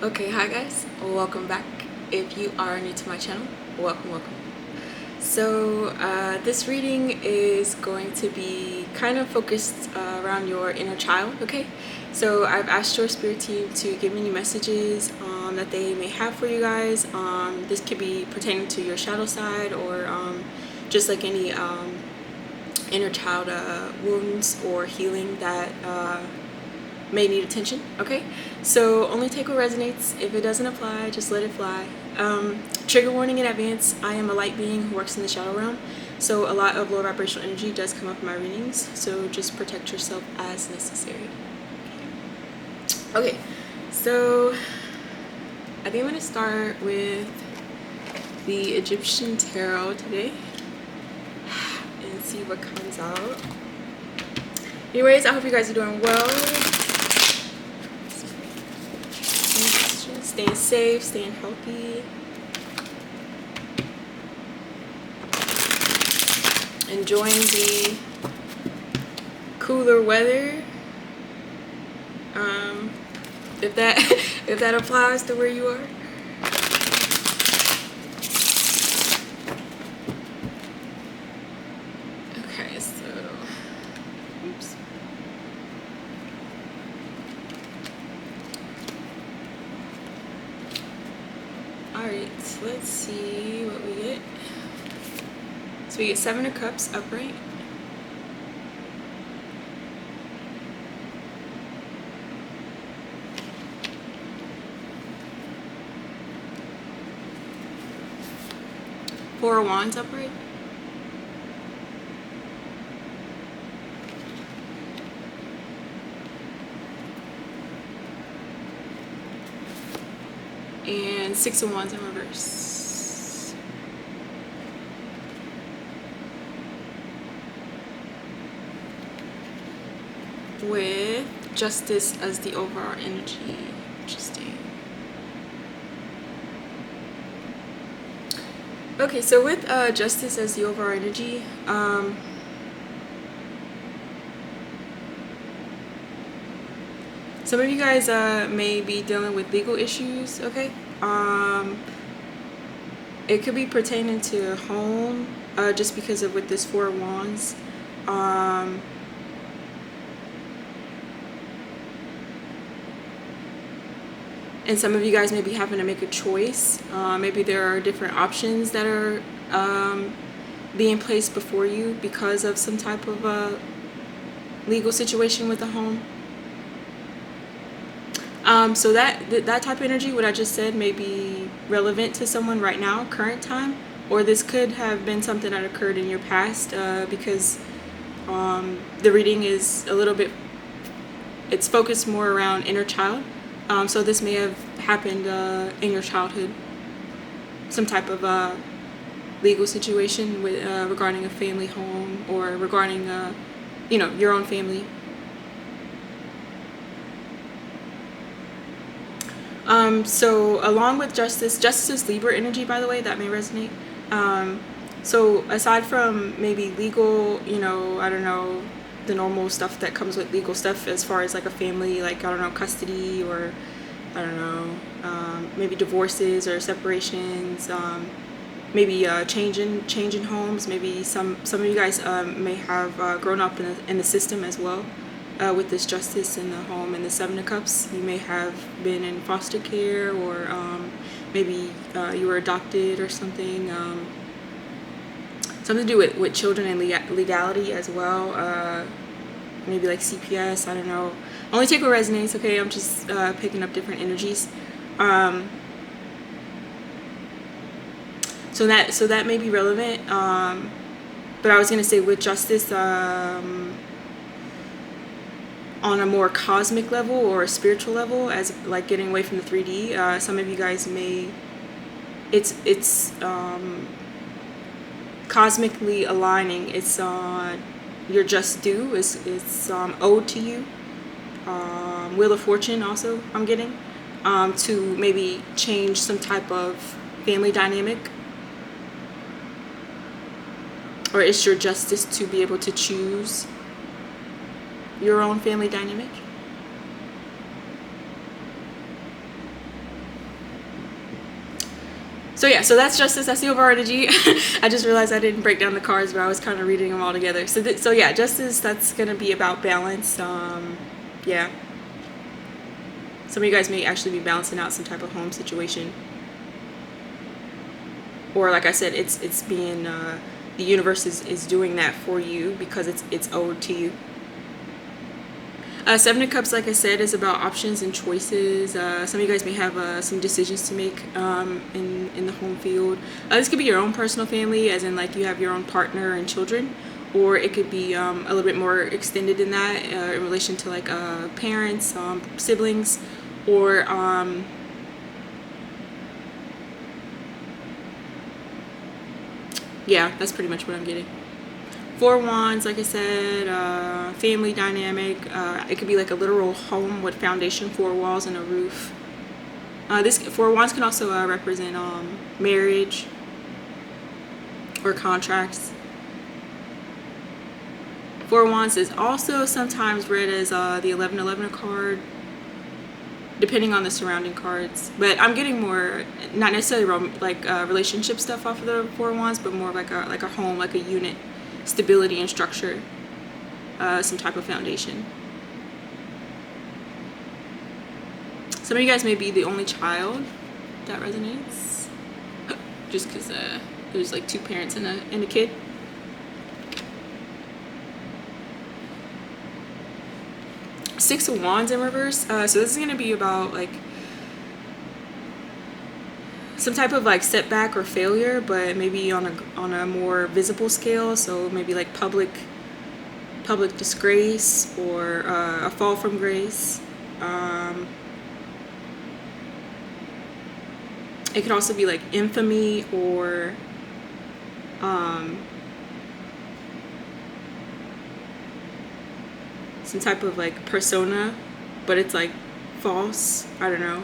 Okay, hi guys, welcome back. If you are new to my channel, welcome. So this reading is going to be kind of focused around your inner child, okay? So I've asked your spirit team to give me any messages that they may have for you guys. This could be pertaining to your shadow side or just like any inner child wounds or healing that may need attention, okay? So only take what resonates. If it doesn't apply, just let it fly. Trigger warning in advance. I am a light being who works in the shadow realm, so a lot of low vibrational energy does come up in my readings, so just protect yourself as necessary. Okay, so I think I'm going to start with the Egyptian Tarot today and see what comes out. Anyways, I hope you guys are doing well. Staying safe, staying healthy. Enjoying the cooler weather. If that applies to where you are. Okay, so oops. Alright, let's see what we get. So we get 7 of Cups upright. Four of Wands upright. And 6 of Wands in reverse. With Justice as the overall energy. Interesting. Okay, so with Justice as the overall energy, some of you guys may be dealing with legal issues, okay? It could be pertaining to home, just because of with this 4 of Wands. And some of you guys may be having to make a choice. Maybe there are different options that are being placed before you because of some type of legal situation with the home. So that type of energy, what I just said, may be relevant to someone right now, current time, or this could have been something that occurred in your past, because the reading is a little bit, it's focused more around inner child. So this may have happened in your childhood, some type of legal situation with regarding a family home or regarding your own family. So along with Justice is Libra energy, by the way, that may resonate. So aside from maybe legal, I don't know, the normal stuff that comes with legal stuff as far as like a family, like, I don't know, custody, or I don't know, maybe divorces or separations, maybe changing homes. Maybe some of you guys may have grown up in the system as well. With this Justice in the home and the 7 of Cups, you may have been in foster care, or maybe you were adopted or something. Something to do with children and legality as well. Maybe like CPS, I don't know. Only take what resonates, okay? I'm just picking up different energies. So that may be relevant. But I was gonna say with Justice, on a more cosmic level or a spiritual level, as like getting away from the 3D, some of you guys may, it's cosmically aligning. It's your just due, it's owed to you. Wheel of Fortune also I'm getting, to maybe change some type of family dynamic, or it's your justice to be able to choose your own family dynamic. So yeah, so that's Justice. That's the overall energy. I just realized I didn't break down the cards, but I was kind of reading them all together. So yeah, Justice. That's gonna be about balance. Yeah. Some of you guys may actually be balancing out some type of home situation, or like I said, it's being the universe is doing that for you because it's owed to you. Seven of Cups, like I said, is about options and choices. Some of you guys may have some decisions to make in the home field. This could be your own personal family, as in like you have your own partner and children, or it could be a little bit more extended than that in relation to like parents, siblings, or yeah, that's pretty much what I'm getting. Four Wands, like I said, family dynamic. It could be like a literal home with foundation, four walls, and a roof. This Four Wands can also represent marriage or contracts. Four Wands is also sometimes read as the 1111 card, depending on the surrounding cards. But I'm getting more, not necessarily like relationship stuff off of the Four Wands, but more like a home, like a unit. Stability and structure, some type of foundation. Some of you guys may be the only child. That resonates. Just because there's like two parents and a kid. Six of Wands in reverse. So this is going to be about like some type of like setback or failure, but maybe on a more visible scale. So maybe like public disgrace or a fall from grace. It could also be like infamy or some type of like persona, but it's like false. I don't know.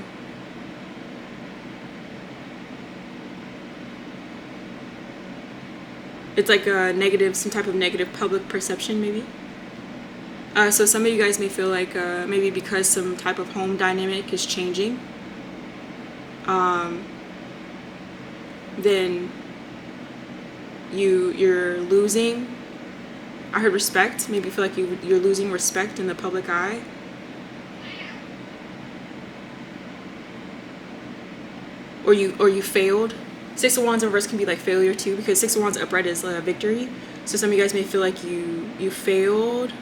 It's like a negative, some type of negative public perception, maybe. So some of you guys may feel like maybe because some type of home dynamic is changing, then you're losing. I heard respect. Maybe you feel like you're losing respect in the public eye. Or you failed. Six of Wands in reverse can be like failure too, because Six of Wands upright is victory. So some of you guys may feel like you failed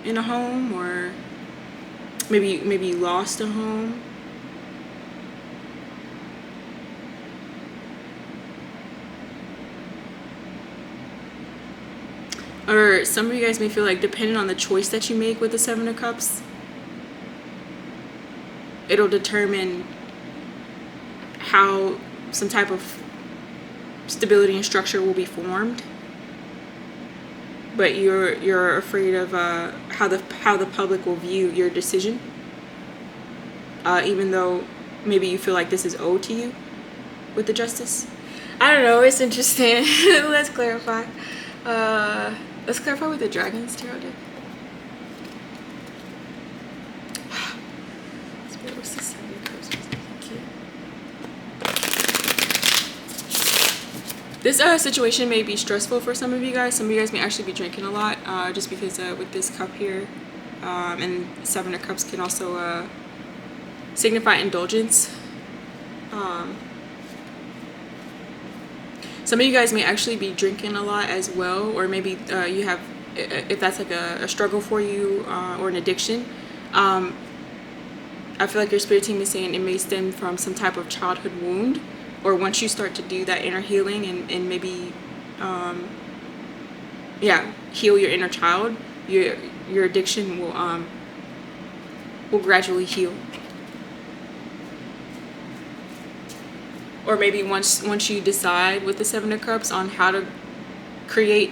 in a home, or maybe you lost a home. Or some of you guys may feel like, depending on the choice that you make with the Seven of Cups, it'll determine how some type of stability and structure will be formed. But you're afraid of how the public will view your decision, even though maybe you feel like this is owed to you with the Justice. I don't know. It's interesting. Let's clarify. Let's clarify with the Dragon's Tarot deck. This situation may be stressful for some of you guys. Some of you guys may actually be drinking a lot, just because with this cup here, and Seven of Cups can also signify indulgence. Some of you guys may actually be drinking a lot as well, or maybe you have, if that's like a struggle for you or an addiction. I feel like your spirit team is saying it may stem from some type of childhood wound. Or once you start to do that inner healing and maybe, heal your inner child, your addiction will gradually heal. Or maybe once you decide with the Seven of Cups on how to create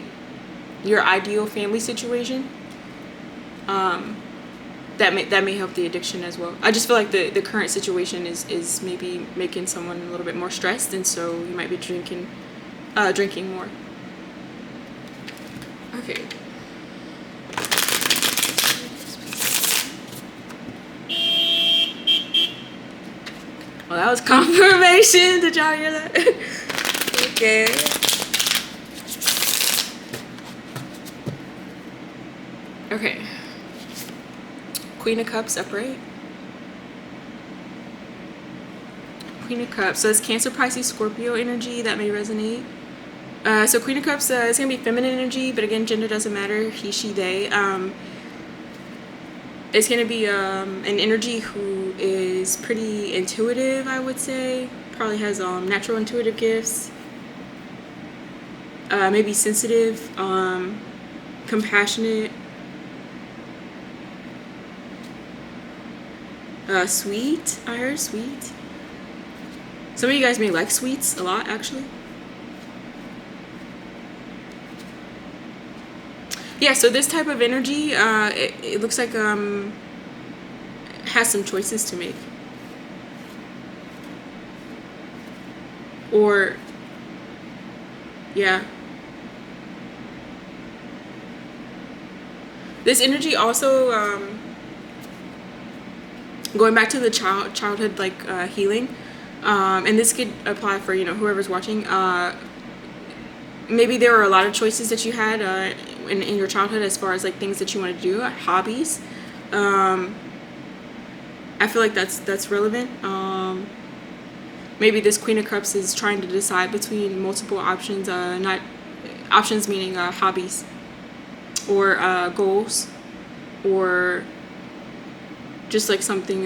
your ideal family situation, that may help the addiction as well. I just feel like the current situation is maybe making someone a little bit more stressed, and so you might be drinking more. Okay. Well, that was confirmation. Did y'all hear that? Okay. Okay. Queen of Cups upright. Queen of Cups. So it's Cancer, Pisces, Scorpio energy that may resonate. So Queen of Cups, it's going to be feminine energy, but again, gender doesn't matter. He, she, they. It's going to be an energy who is pretty intuitive, I would say. Probably has natural intuitive gifts. Maybe sensitive, compassionate, sweet. I heard sweet. Some of you guys may like sweets a lot, actually. Yeah, so this type of energy, it looks like has some choices to make. Or, yeah. This energy also, going back to the childhood like healing, and this could apply for, you know, whoever's watching. Maybe there were a lot of choices that you had in your childhood as far as like things that you want to do, hobbies. I feel like that's relevant. Maybe this Queen of Cups is trying to decide between multiple options, not options meaning hobbies or goals, or just like something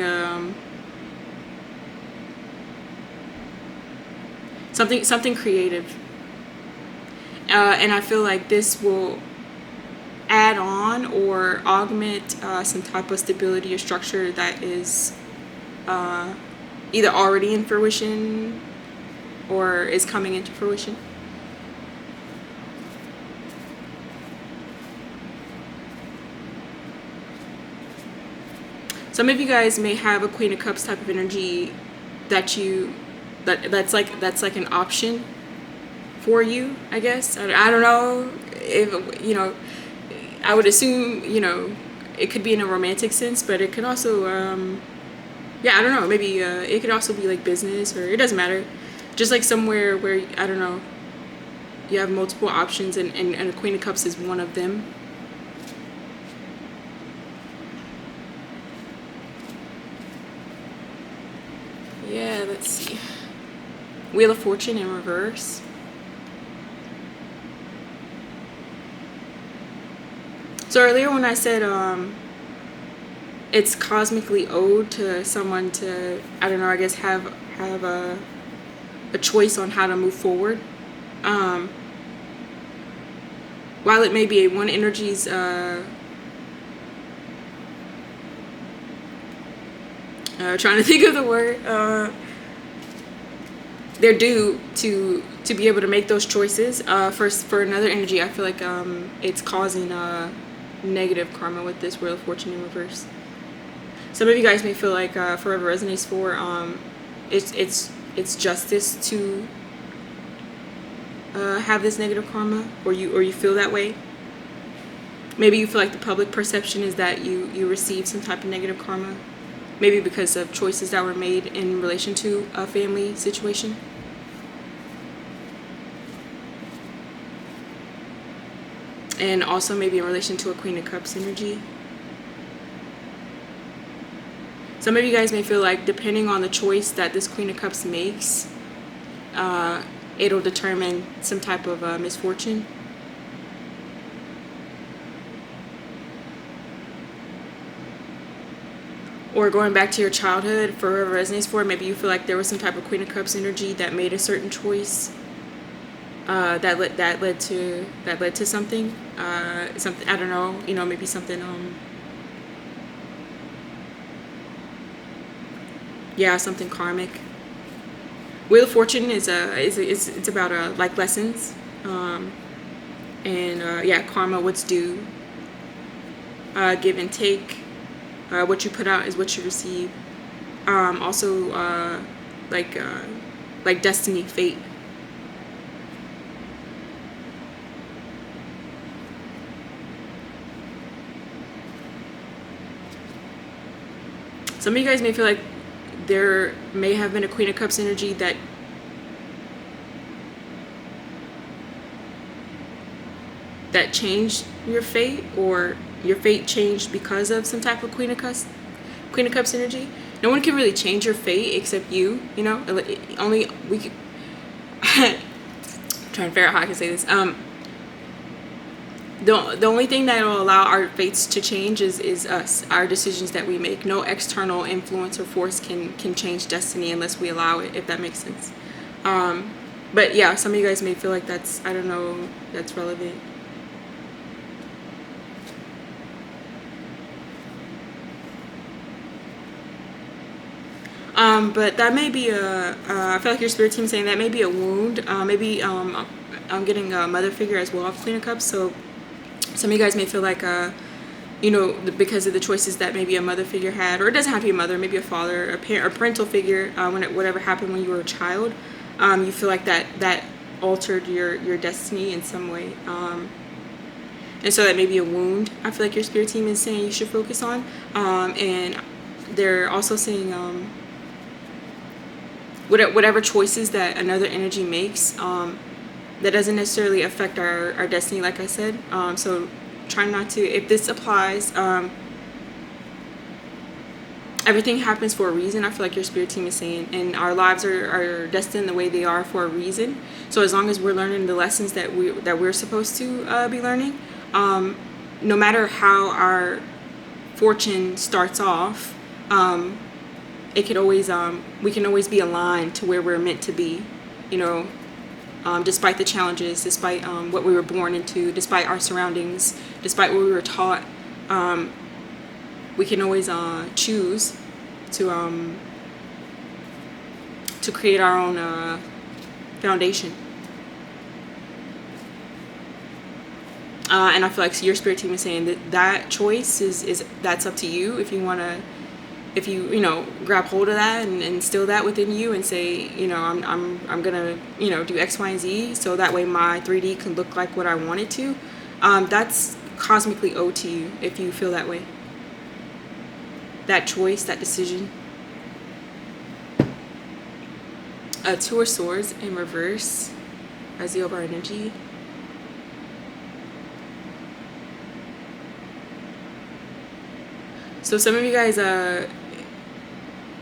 something creative. And I feel like this will add on or augment some type of stability or structure that is either already in fruition or is coming into fruition. Some of you guys may have a Queen of Cups type of energy that's like an option for you, I guess. I don't know if, you know, I would assume, you know, it could be in a romantic sense, but it could also, yeah, I don't know, maybe it could also be like business, or it doesn't matter. Just like somewhere where, I don't know, you have multiple options, and a Queen of Cups is one of them. Yeah, let's see. Wheel of Fortune in reverse. So earlier when I said it's cosmically owed to someone to, I don't know, I guess have a choice on how to move forward. While it may be one energy's trying to think of the word, they're due to be able to make those choices. For another energy, I feel like it's causing negative karma with this Wheel of Fortune in reverse. Some of you guys may feel like Forever resonates for it's justice to have this negative karma, or you feel that way. Maybe you feel like the public perception is that you received some type of negative karma, maybe because of choices that were made in relation to a family situation. And also maybe in relation to a Queen of Cups energy. Some of you guys may feel like depending on the choice that this Queen of Cups makes, it'll determine some type of misfortune. Or going back to your childhood, for whoever resonates for, maybe you feel like there was some type of Queen of Cups energy that made a certain choice that led to something, something, I don't know, you know, maybe something, yeah, something karmic. Wheel of Fortune is it's about like lessons, and yeah, karma, what's due, give and take. What you put out is what you receive. Also, like destiny, fate. Some of you guys may feel like there may have been a Queen of Cups energy that changed your fate, or your fate changed because of some type of Queen of Cups energy. No one can really change your fate except you, you know. Only we can. I'm trying to figure out how I can say this. The only thing that will allow our fates to change is us, our decisions that we make. No external influence or force can change destiny unless we allow it, if that makes sense. But yeah, some of you guys may feel like that's, I don't know, that's relevant. But that may be I feel like your spirit team is saying that may be a wound. Maybe I'm getting a mother figure as well of Queen of Cups. So some of you guys may feel like, you know, because of the choices that maybe a mother figure had, or it doesn't have to be a mother, maybe a father, a parent, or parental figure, whatever happened when you were a child, you feel like that altered your destiny in some way. And so that may be a wound I feel like your spirit team is saying you should focus on. And they're also saying, whatever choices that another energy makes, that doesn't necessarily affect our destiny, like I said. So try not to, if this applies, everything happens for a reason, I feel like your spirit team is saying, and our lives are destined the way they are for a reason. So as long as we're learning the lessons that we're supposed to be learning, no matter how our fortune starts off, it could always we can always be aligned to where we're meant to be, you know, despite the challenges, despite what we were born into, despite our surroundings, despite what we were taught. We can always choose to create our own foundation. And I feel like your spirit team is saying that choice is that's up to you. If you want to, if you know, grab hold of that and instill that within you and say, you know, I'm gonna, you know, do X, Y, and Z, so that way my 3D can look like what I want it to. That's cosmically owed to you if you feel that way. That choice, that decision. Two of Swords in reverse as the Obar energy. So some of you guys,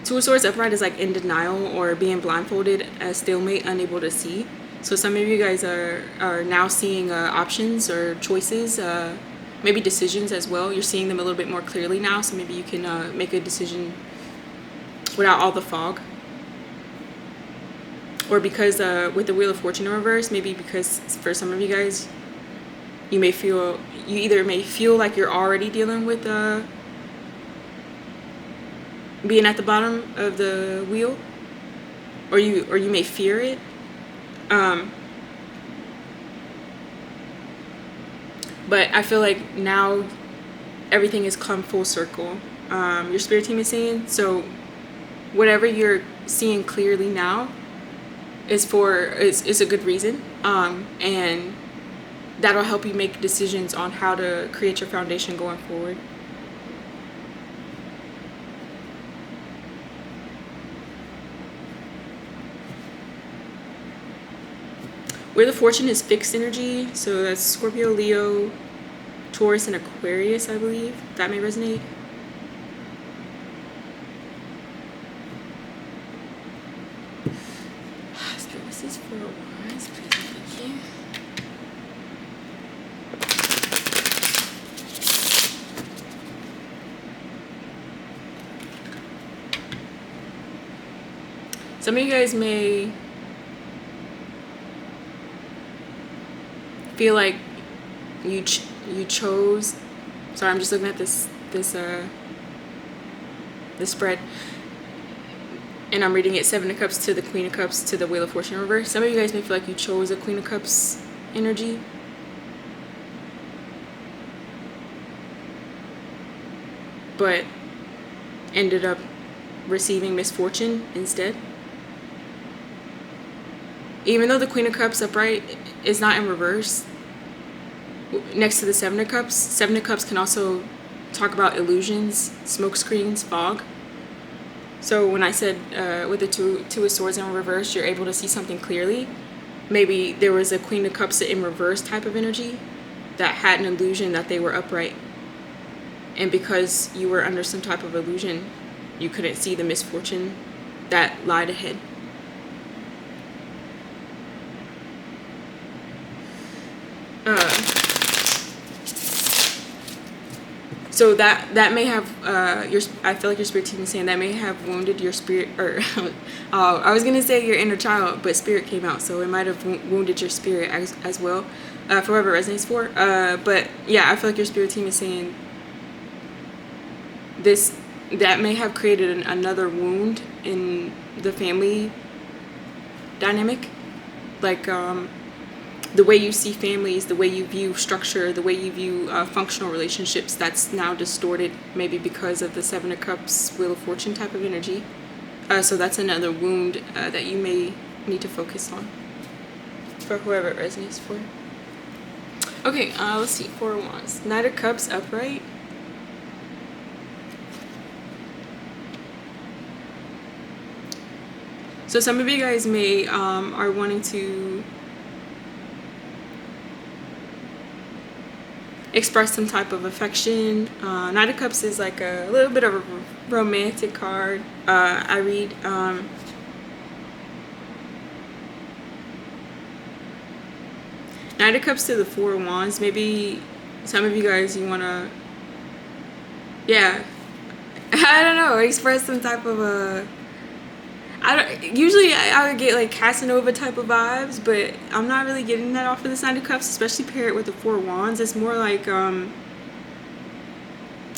Two of Swords upright is like in denial or being blindfolded, as stalemate, unable to see. So some of you guys are now seeing options or choices, maybe decisions as well. You're seeing them a little bit more clearly now, so maybe you can make a decision without all the fog. Or because with the Wheel of Fortune in reverse, maybe because for some of you guys, you either may feel like you're already dealing with being at the bottom of the wheel, or you may fear it. But I feel like now everything has come full circle. Your spirit team is saying, so whatever you're seeing clearly now is a good reason, and that'll help you make decisions on how to create your foundation going forward. Wheel of Fortune is fixed energy, so that's Scorpio, Leo, Taurus, and Aquarius, I believe. That may resonate. This is for Wands, please, thank you. Some of you guys may feel like you chose. Sorry, I'm just looking at this spread, and I'm reading it: Seven of Cups to the Queen of Cups to the Wheel of Fortune reverse. Some of you guys may feel like you chose a Queen of Cups energy, but ended up receiving misfortune instead. Even though the Queen of Cups upright is not in reverse, next to the Seven of Cups can also talk about illusions, smoke screens, fog. So when I said with the two of swords in reverse, you're able to see something clearly. Maybe there was a Queen of Cups in reverse type of energy that had an illusion that they were upright. And because you were under some type of illusion, you couldn't see the misfortune that lied ahead. So that may have I feel like your spirit team is saying that may have wounded your spirit, or I was gonna say your inner child, but spirit came out, so it might have wounded your spirit as well, for whoever it resonates for. But yeah, I feel like your spirit team is saying this, that may have created another wound in the family dynamic, like the way you see families, the way you view structure, the way you view functional relationships, that's now distorted, maybe because of the Seven of Cups, Wheel of Fortune type of energy. So that's another wound that you may need to focus on, for whoever it resonates for. Okay, let's see, Four of Wands. Knight of Cups upright. So some of you guys may are wanting to express some type of affection. Knight of Cups is like a little bit of a romantic card. I read. Knight of Cups to the Four of Wands. Maybe some of you guys, you want to, yeah, I don't know, express some type of a, usually I would get like Casanova type of vibes, but I'm not really getting that off of the Knight of Cups, especially pair it with the Four of Wands. It's more like,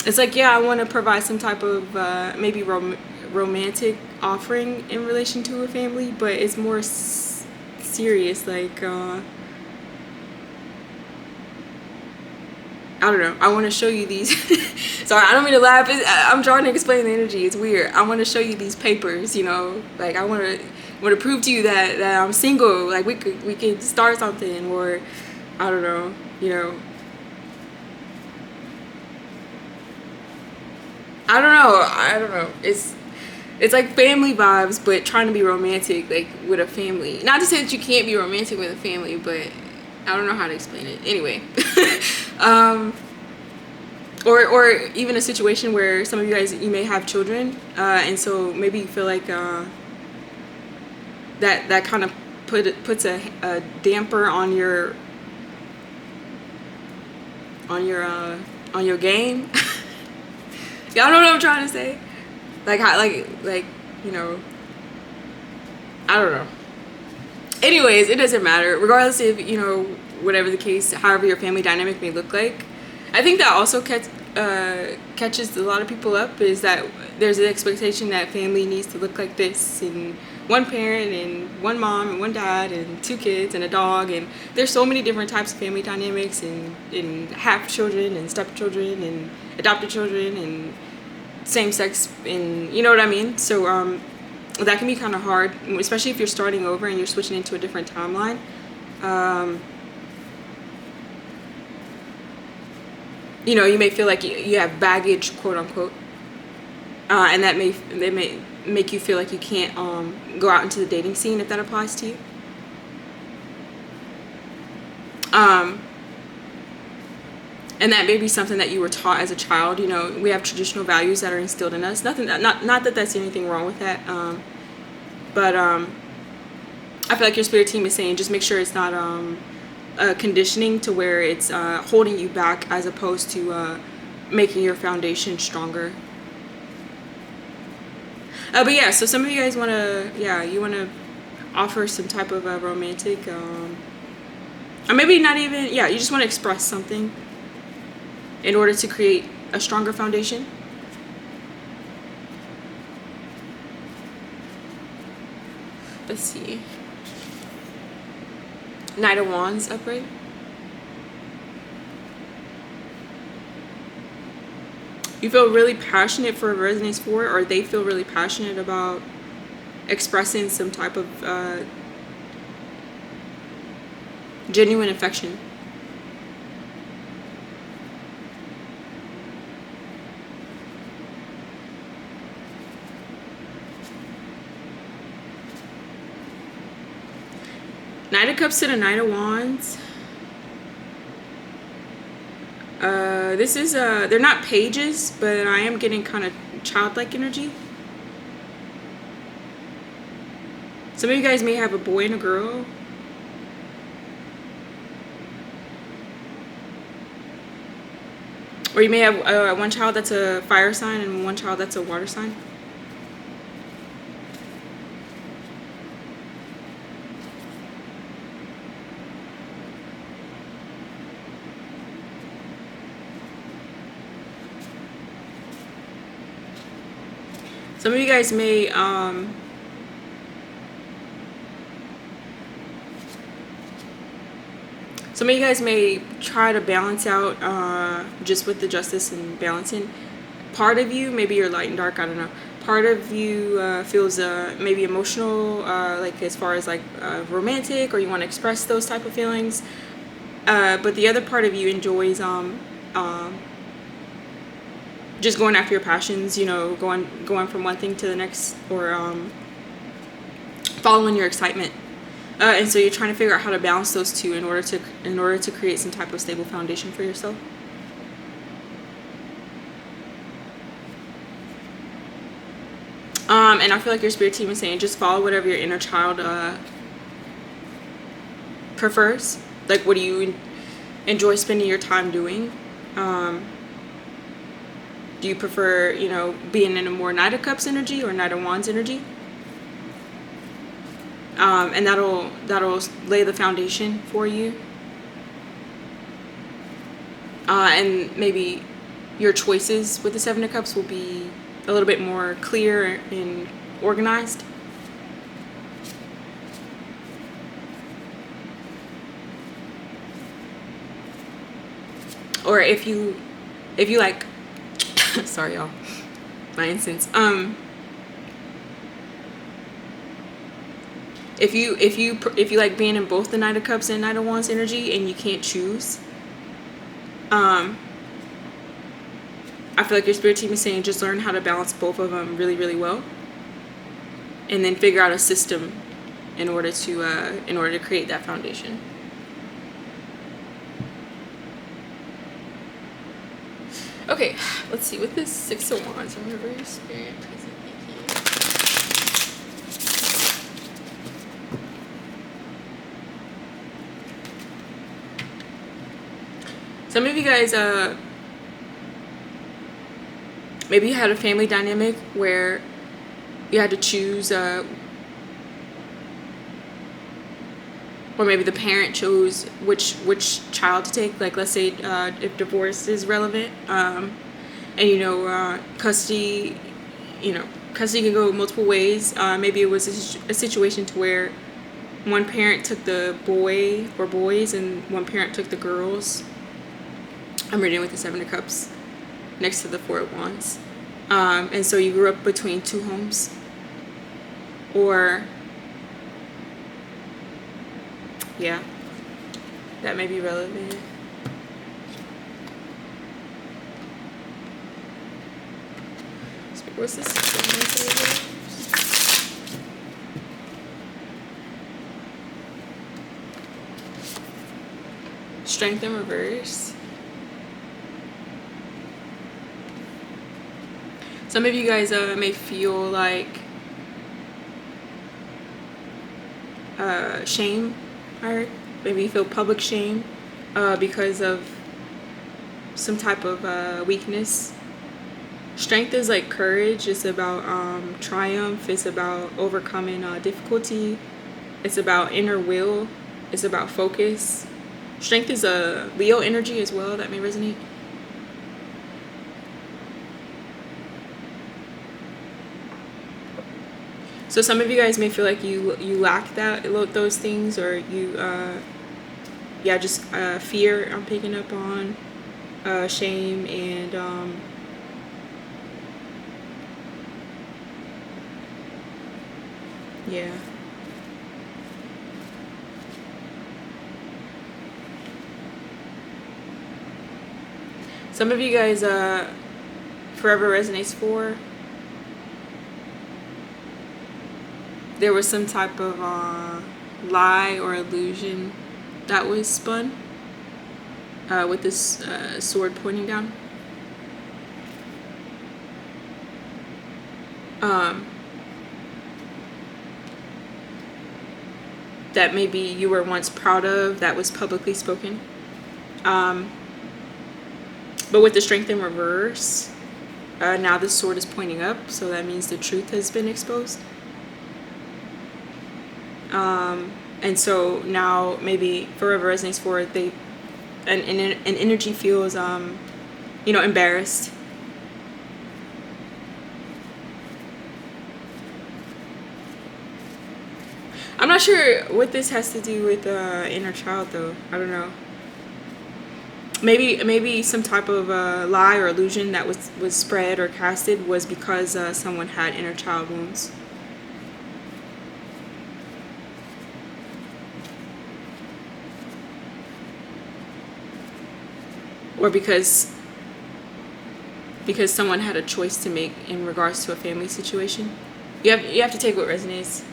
it's like, yeah, I want to provide some type of maybe romantic offering in relation to a family, but it's more serious, like, I don't know. I want to show you these. Sorry, I don't mean to laugh. I'm trying to explain the energy. It's weird. I want to show you these papers. You know, like I want to prove to you that I'm single. Like we could start something, or I don't know. You know, I don't know. It's like family vibes, but trying to be romantic, like with a family. Not to say that you can't be romantic with a family, but I don't know how to explain it. Anyway. Or even a situation where some of you guys, you may have children, and so maybe you feel like that kind of puts a damper on your game. Y'all know what I'm trying to say? Like how, like you know, I don't know. Anyways, it doesn't matter. Regardless if, you know, whatever the case, however your family dynamic may look like. I think that also catches a lot of people up, is that there's an expectation that family needs to look like this, and one parent and one mom and one dad and two kids and a dog, and there's so many different types of family dynamics, and half children and stepchildren and adopted children and same sex, and you know what I mean. So that can be kind of hard, especially if you're starting over and you're switching into a different timeline. You know, you may feel like you have baggage, quote unquote, and that may make you feel like you can't go out into the dating scene, if that applies to you. And that may be something that you were taught as a child. You know, we have traditional values that are instilled in us. Not that that's anything wrong with that, but I feel like your spirit team is saying just make sure it's not conditioning to where it's holding you back, as opposed to making your foundation stronger. But yeah, so some of you guys want to, you want to offer some type of a romantic, or maybe not even, you just want to express something in order to create a stronger foundation. Let's see. Knight of Wands upright. You feel really passionate for resonates for, or they feel really passionate about expressing some type of genuine affection. Knight of Cups to the Knight of Wands. This is they're not pages, but I am getting kind of childlike energy. Some of you guys may have a boy and a girl. Or you may have one child that's a fire sign and one child that's a water sign. Some of you guys may try to balance out just with the justice and balancing. Part of you, maybe you're light and dark, I don't know. Part of you feels maybe emotional, like as far as like romantic, or you want to express those type of feelings. But the other part of you enjoys just going after your passions, you know, going from one thing to the next, or following your excitement. And so you're trying to figure out how to balance those two in order to create some type of stable foundation for yourself. And I feel like your spirit team is saying just follow whatever your inner child prefers. Like, what do you enjoy spending your time doing? Do you prefer, you know, being in a more Knight of Cups energy or Knight of Wands energy? And that'll lay the foundation for you. And maybe your choices with the Seven of Cups will be a little bit more clear and organized. Or if you like sorry y'all, my incense. If you like being in both the Knight of Cups and Knight of Wands energy and you can't choose, I feel like your spirit team is saying just learn how to balance both of them really, really well, and then figure out a system in order to create that foundation. Okay, let's see, with this Six of Wands, remember your spirit present. Some of you guys, maybe you had a family dynamic where you had to choose, or maybe the parent chose which child to take. Like, let's say if divorce is relevant, and you know, custody can go multiple ways. Maybe it was a situation to where one parent took the boy or boys and one parent took the girls. I'm reading with the Seven of Cups next to the Four of Wands. And so you grew up between two homes. Or, yeah, that may be relevant. What's this? Strength in reverse. Some of you guys may feel like shame, or maybe you feel public shame because of some type of weakness. Strength is like courage. It's about triumph. It's about overcoming difficulty. It's about inner will. It's about focus. Strength is a Leo energy as well. That may resonate. So some of you guys may feel like you lack those things, or you just fear I'm picking up on, shame, and yeah. Some of you guys forever resonates for. There was some type of lie or illusion that was spun with this sword pointing down. That maybe you were once proud of, that was publicly spoken. But with the Strength in reverse, now the sword is pointing up, so that means the truth has been exposed. And so now maybe for whoever resonates for it, an energy feels embarrassed. I'm not sure what this has to do with inner child though. I don't know. Maybe some type of lie or illusion that was spread or casted was because someone had inner child wounds. Or because someone had a choice to make in regards to a family situation. You have to take what resonates.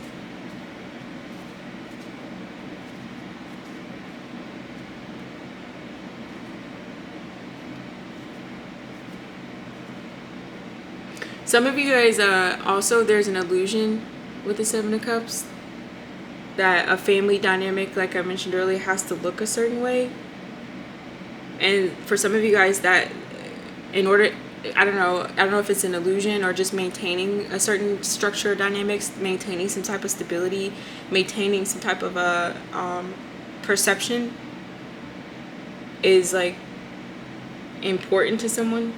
Some of you guys also, there's an illusion with the Seven of Cups that a family dynamic, like I mentioned earlier, has to look a certain way. And for some of you guys, that in order, I don't know if it's an illusion or just maintaining a certain structure or dynamics, maintaining some type of stability, maintaining some type of perception is like important to someone.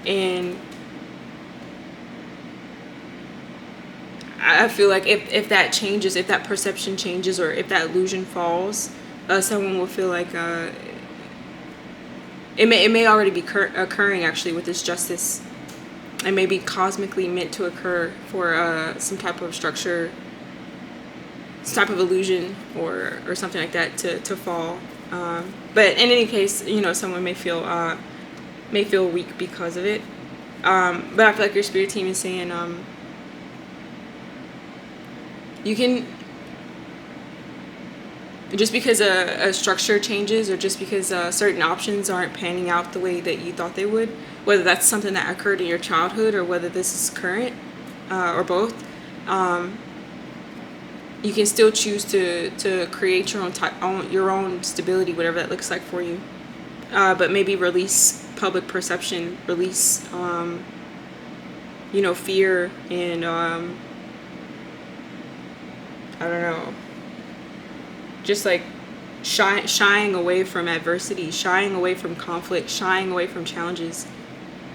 And I feel like if that changes, if that perception changes, or if that illusion falls, someone will feel like it may already be occurring actually with this justice. It may be cosmically meant to occur for some type of structure, some type of illusion, or something like that to fall. But in any case, someone may feel weak because of it. But I feel like your spirit team is saying you can, just because a structure changes, or just because certain options aren't panning out the way that you thought they would, whether that's something that occurred in your childhood or whether this is current, or both, you can still choose to create your own stability, whatever that looks like for you. But maybe release public perception, release fear, and I don't know, just like shying away from adversity, shying away from conflict, shying away from challenges.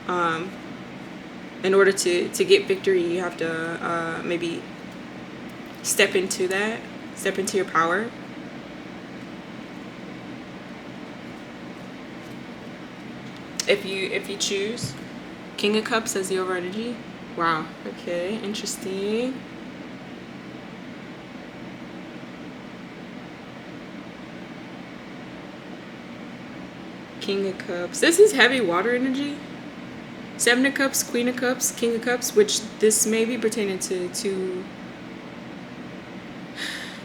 In order to get victory, you have to maybe step into your power. If you choose. King of Cups as the over energy. Wow. Okay, interesting. King of Cups. This is heavy water energy. Seven of Cups, Queen of Cups, King of Cups, which this may be pertaining to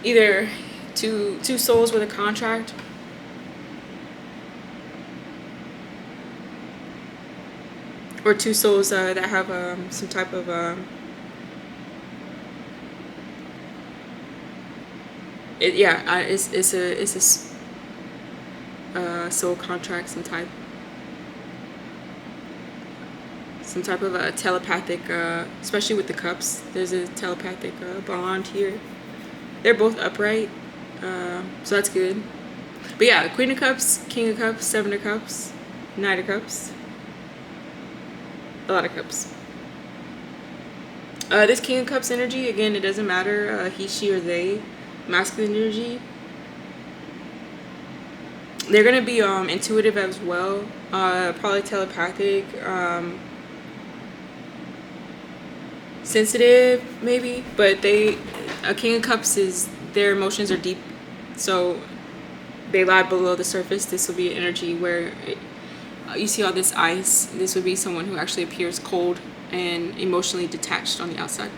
either two souls with a contract, or two souls that have some type of it's a soul contract, some type of a telepathic, especially with the cups. There's a telepathic bond here. They're both upright, so that's good. But yeah, Queen of Cups, King of Cups, Seven of Cups, Knight of Cups. A lot of cups. This King of Cups energy, again, it doesn't matter he, she, or they. Masculine energy. They're going to be intuitive as well. Probably telepathic. Sensitive, maybe. But a King of Cups is, their emotions are deep. So they lie below the surface. This will be an energy where you see all this ice. This would be someone who actually appears cold and emotionally detached on the outside.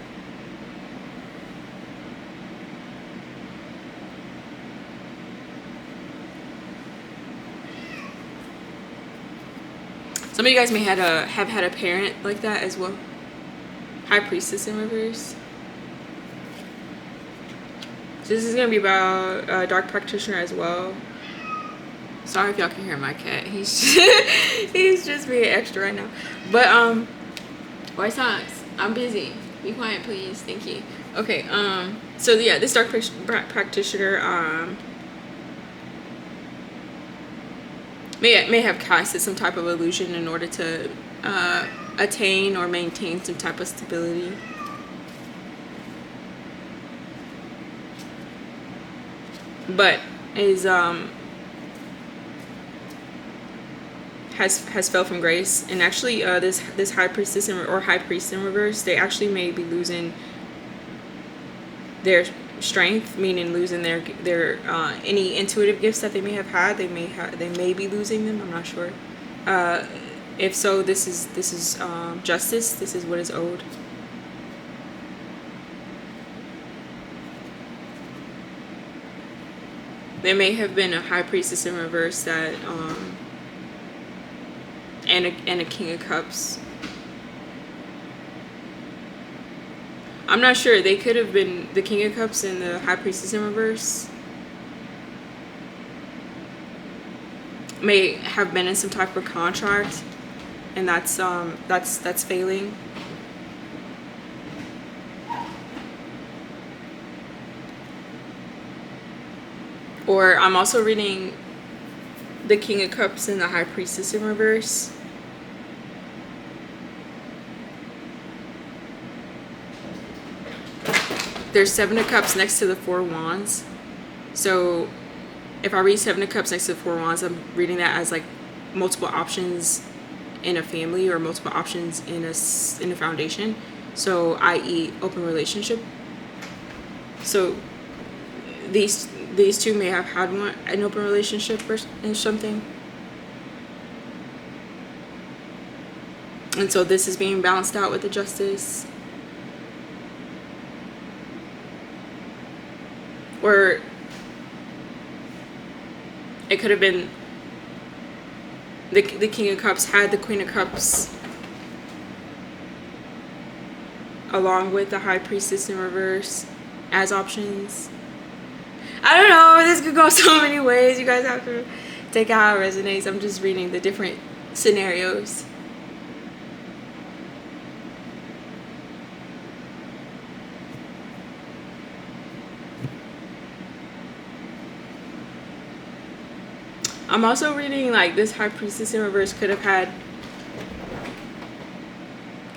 Some of you guys may have had a parent like that as well. High Priestess in reverse. So this is going to be about Dark Practitioner as well. Sorry if y'all can hear my cat. He's he's just being extra right now. But White Sox, I'm busy. Be quiet, please. Thank you. Okay. So yeah, this Dark Practitioner may have casted some type of illusion in order to attain or maintain some type of stability. But is has fell from grace, and actually this High Priestess or High Priest in reverse, they actually may be losing their strength, meaning losing their any intuitive gifts that they may have had. They may be losing them. I'm not sure. If so, this is justice. This is what is owed. There may have been a High Priestess in reverse that and a King of Cups. I'm not sure. They could have been the King of Cups and the High Priestess in reverse. May have been in some type of contract, and that's failing. Or I'm also reading the King of Cups and the High Priestess in reverse. There's Seven of Cups next to the Four Wands. So if I read Seven of Cups next to the Four Wands, I'm reading that as like multiple options in a family or multiple options in a foundation. So i.e. open relationship. So these two may have had an open relationship or something. And so this is being balanced out with the Justice. Or it could have been the King of Cups had the Queen of Cups along with the High Priestess in reverse as options. I don't know. This could go so many ways. You guys have to take out how it resonates. I'm just reading the different scenarios. I'm also reading like this High Priestess in reverse could have had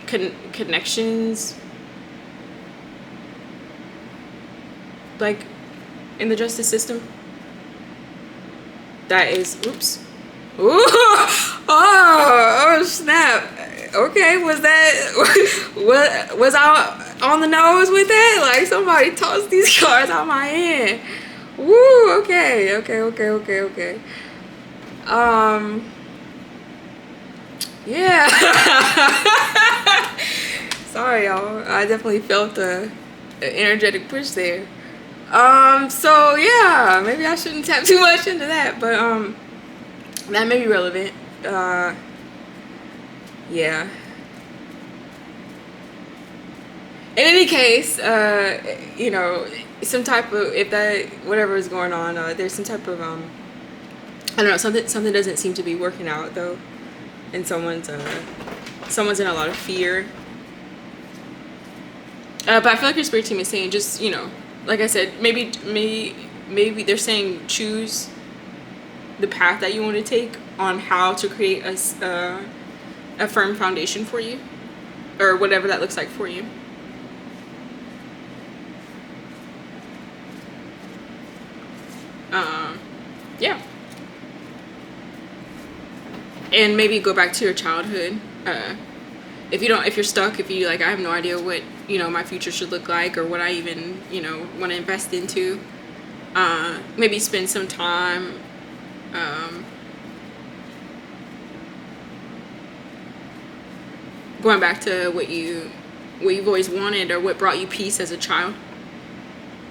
connections like in the justice system. That is, oops. Ooh, oh snap. Okay, was I on the nose with that? Like somebody tossed these cards out my hand. Woo, okay. Yeah. Sorry, y'all. I definitely felt the energetic push there. So yeah, maybe I shouldn't tap too much into that, but that may be relevant. Yeah. In any case, you know, some type of, if that, whatever is going on, there's some type of I don't know, something doesn't seem to be working out though, and someone's in a lot of fear. But I feel like your spirit team is saying, just, you know, like I said, maybe they're saying choose the path that you want to take on how to create a firm foundation for you, or whatever that looks like for you. Yeah. And maybe go back to your childhood. If you're stuck, if you like, I have no idea what, you know, my future should look like, or what I even, you know, want to invest into. Maybe spend some time going back to what you've always wanted, or what brought you peace as a child.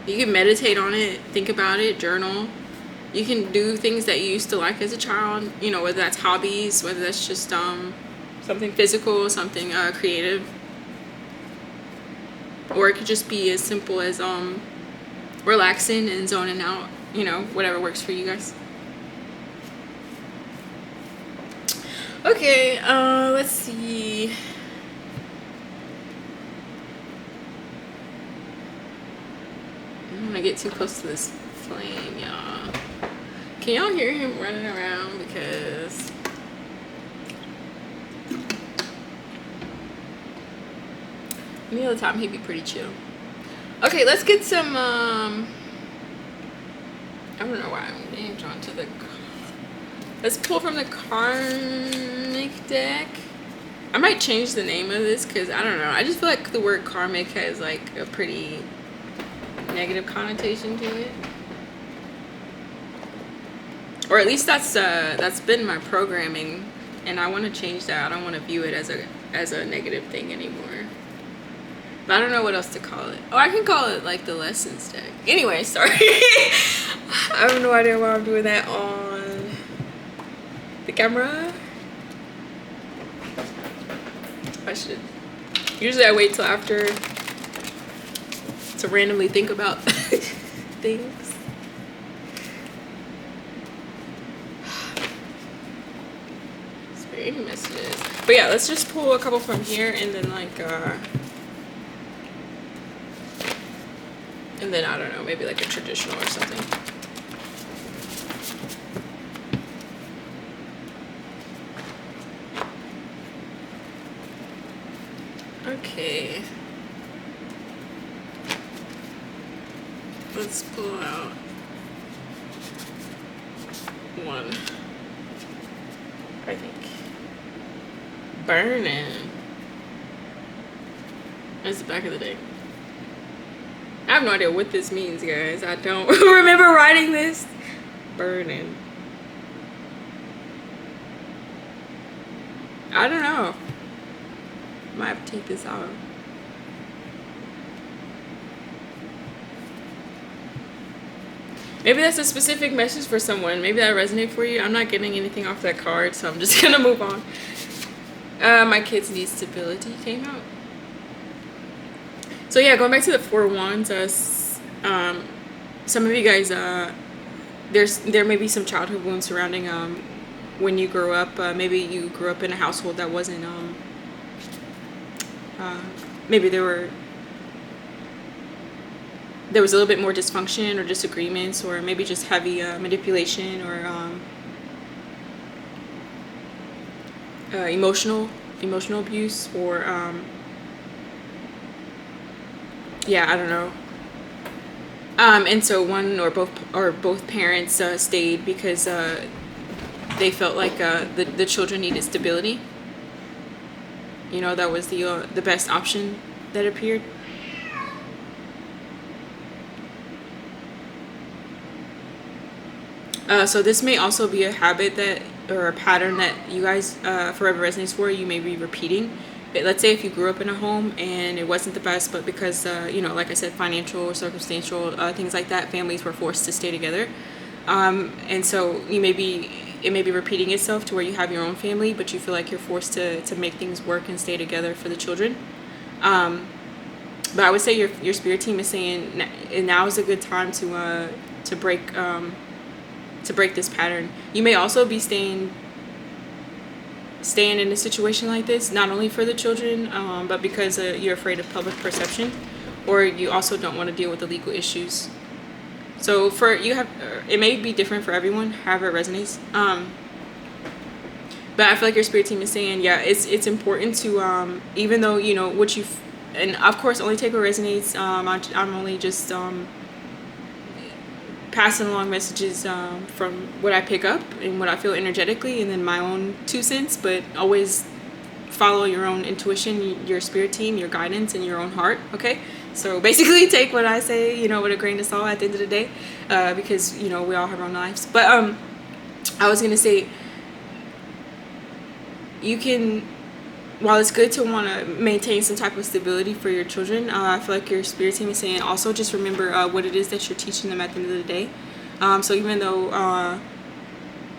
You can meditate on it, think about it, journal. You can do things that you used to like as a child, you know, whether that's hobbies, whether that's just something physical, something creative. Or it could just be as simple as relaxing and zoning out, you know, whatever works for you guys. Okay, let's see. I don't want to get too close to this flame, y'all. Can y'all hear him running around? Because any other time he'd be pretty chill. Okay, let's get some I don't know why I'm being drawn to the, let's pull from the karmic deck. I might change the name of this because I don't know, I just feel like the word karmic has like a pretty negative connotation to it, or at least that's been my programming, and I want to change that. I don't want to view it as a negative thing anymore. But I don't know what else to call it. Oh, I can call it like the lessons deck. Anyway, sorry. I have no idea why I'm doing that on the camera. I should. Usually I wait till after to randomly think about things. Spirit messages. But yeah, let's just pull a couple from here and then like and then I don't know, maybe like a traditional or something. Okay. Let's pull out one. I think. Burning. That's the back of the deck. I have no idea what this means, guys. I don't remember writing this. Burning. I don't know. Might have to take this out. Maybe that's a specific message for someone. Maybe that resonates for you. I'm not getting anything off that card, so I'm just gonna move on. My kids need stability came out. So yeah, going back to the Four Wands, some of you guys, there may be some childhood wounds surrounding when you grew up. Maybe you grew up in a household that wasn't, maybe there was a little bit more dysfunction or disagreements, or maybe just heavy manipulation or emotional abuse, or yeah, I don't know. And so one or both parents stayed because they felt like the children needed stability. You know, that was the best option that appeared. So this may also be a habit or a pattern that you guys forever resonates for. You may be repeating. But let's say if you grew up in a home and it wasn't the best, but because you know, like I said, financial or circumstantial things like that, families were forced to stay together, and so it may be repeating itself to where you have your own family, but you feel like you're forced to make things work and stay together for the children. But I would say your spirit team is saying now is a good time to break this pattern. You may also be staying in a situation like this, not only for the children, but because you're afraid of public perception, or you also don't want to deal with the legal issues. So it may be different for everyone, however it resonates. But I feel like your spirit team is saying, yeah, it's important to, even though, you know, what you, and of course only take what resonates. I'm only just passing along messages from what I pick up and what I feel energetically, and then my own 2 cents, but always follow your own intuition, your spirit team, your guidance, and your own heart. Okay, so basically take what I say, you know, with a grain of salt at the end of the day, because, you know, we all have our own lives. But I was gonna say, you can, while it's good to want to maintain some type of stability for your children, I feel like your spirit team is saying also just remember what it is that you're teaching them at the end of the day. So even though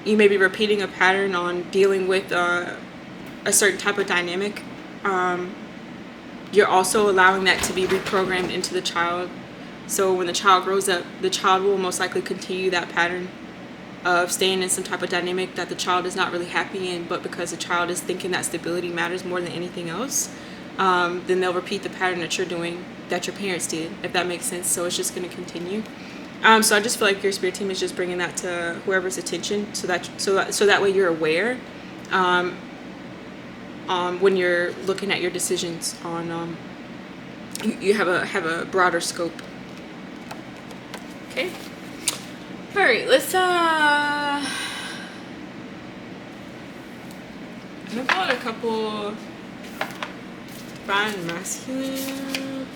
you may be repeating a pattern on dealing with a certain type of dynamic, you're also allowing that to be reprogrammed into the child. So when the child grows up, the child will most likely continue that pattern of staying in some type of dynamic that the child is not really happy in, but because the child is thinking that stability matters more than anything else, then they'll repeat the pattern that you're doing, that your parents did, if that makes sense. So it's just going to continue. So I just feel like your spirit team is just bringing that to whoever's attention, so that way you're aware when you're looking at your decisions on you have a broader scope. Okay. All right, let's pull out a couple divine masculine.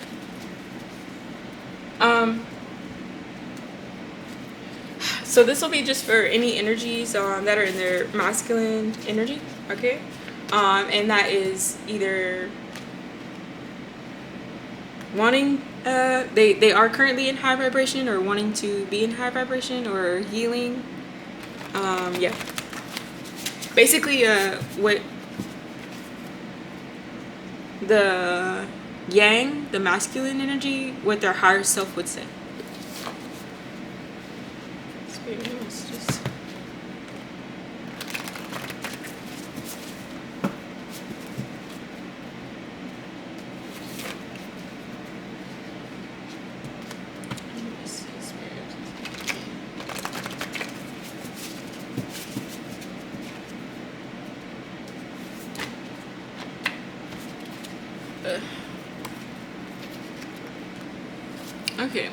So this will be just for any energies that are in their masculine energy, okay? And that is either wanting, they are currently in high vibration, or wanting to be in high vibration, or healing. Yeah. Basically, what the yang, the masculine energy, what their higher self would say. Okay.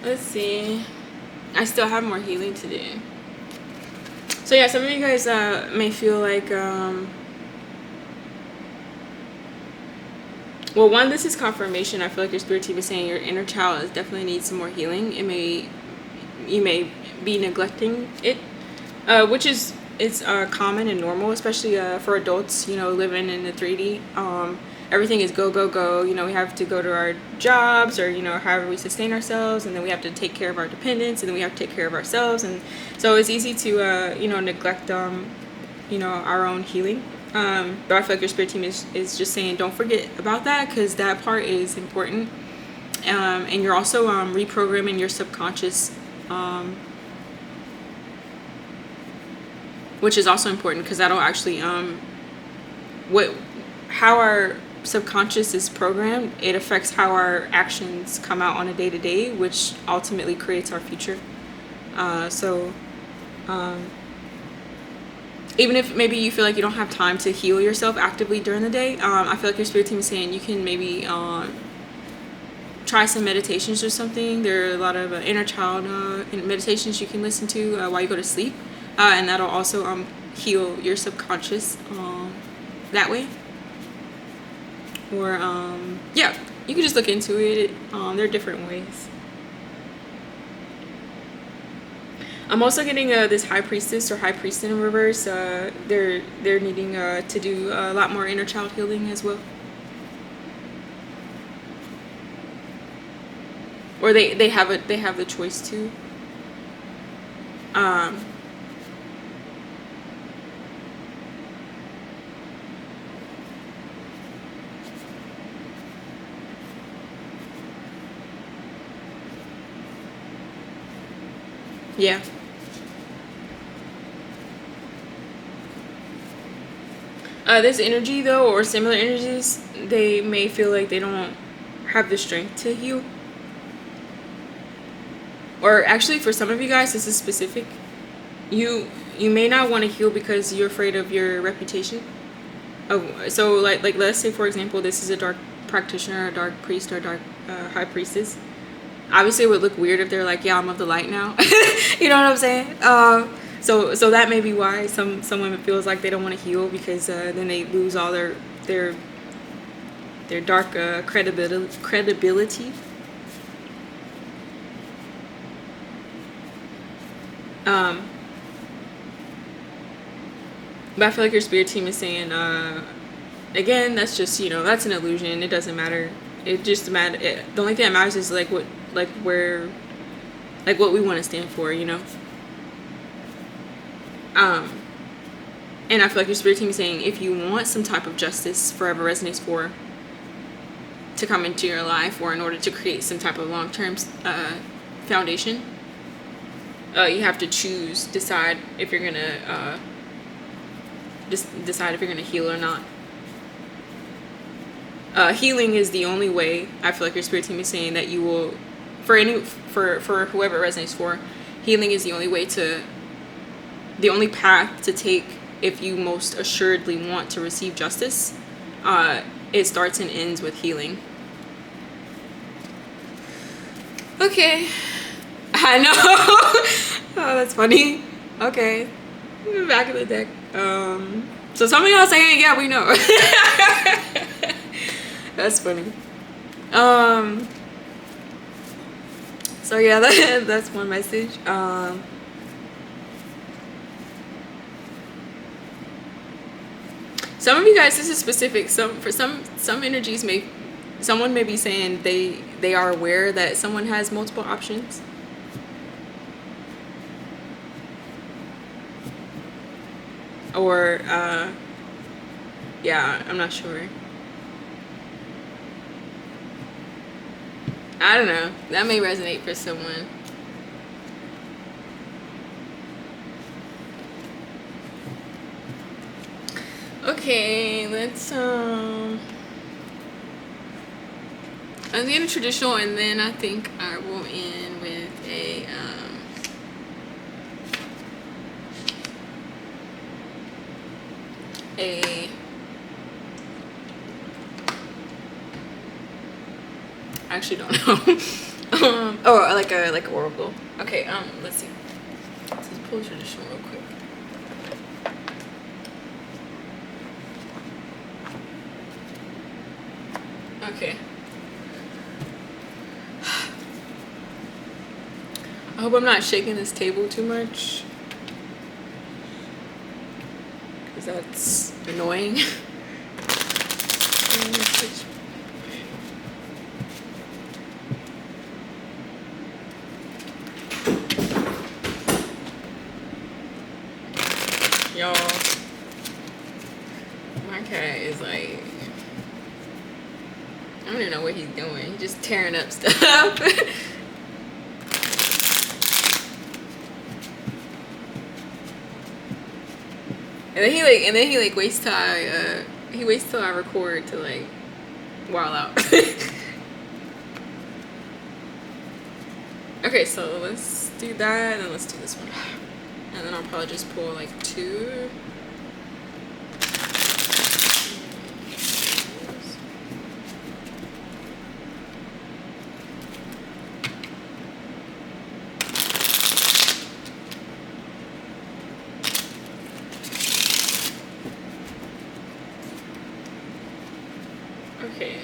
Let's see. I still have more healing today. So yeah, some of you guys may feel like well, one, this is confirmation. I feel like your spirit team is saying your inner child definitely needs some more healing. You may be neglecting it, which is common and normal, especially for adults, living in the 3D. Everything is go, go, go. We have to go to our jobs, or, however we sustain ourselves, and then we have to take care of our dependents, and then we have to take care of ourselves. And so it's easy to, neglect, our own healing. But I feel like your spirit team is just saying, don't forget about that, because that part is important. And you're also reprogramming your subconscious, which is also important, because that'll actually how our subconscious is programmed, it affects how our actions come out on a day-to-day, which ultimately creates our future. Even if maybe you feel like you don't have time to heal yourself actively during the day, I feel like your spirit team is saying you can maybe try some meditations or something. There are a lot of inner child meditations you can listen to while you go to sleep, and that'll also heal your subconscious that way. Or yeah, you can just look into it. There are different ways. I'm also getting this high priestess or high priest in reverse. They're needing to do a lot more inner child healing as well. Or they have the choice to. Yeah. This energy, though, or similar energies, they may feel like they don't have the strength to heal. Or actually, for some of you guys, this is specific. You may not want to heal because you're afraid of your reputation. So like let's say, for example, this is a dark practitioner, a dark priest, or a dark high priestess. Obviously, it would look weird if they're like, yeah, I'm of the light now. You know what I'm saying? So that may be why some women feels like they don't want to heal, because then they lose all their dark credibility. But I feel like your spirit team is saying again, that's just, that's an illusion. It doesn't matter. It just the only thing that matters is like where, like what we want to stand for, and I feel like your spirit team is saying, if you want some type of justice, Forever resonates 4, to come into your life, or in order to create some type of long-term foundation, you have to decide if you're gonna decide if you're gonna heal or not. Healing is the only way. I feel like your spirit team is saying that you will, for whoever it resonates for, healing is the only path to take if you most assuredly want to receive justice. It starts and ends with healing. Okay. I know. Oh, that's funny. Okay. Back of the deck. So some of y'all saying, yeah, we know. That's funny. So yeah, that's one message. Some of you guys, this is specific. Some energies someone may be saying they are aware that someone has multiple options. Or yeah, I'm not sure. I don't know. That may resonate for someone. Okay, let's I'm gonna traditional, and then I think I will end with I actually don't know. Oh, like a oracle. Okay, let's see. Let's pull traditional real quick. Okay. I hope I'm not shaking this table too much, because that's annoying. Y'all, my cat is like, I don't even know what he's doing. He's just tearing up stuff. And then he waits till I record to like wild out. Okay, so let's do that, and then let's do this one, and then I'll probably just pull like 2. Okay.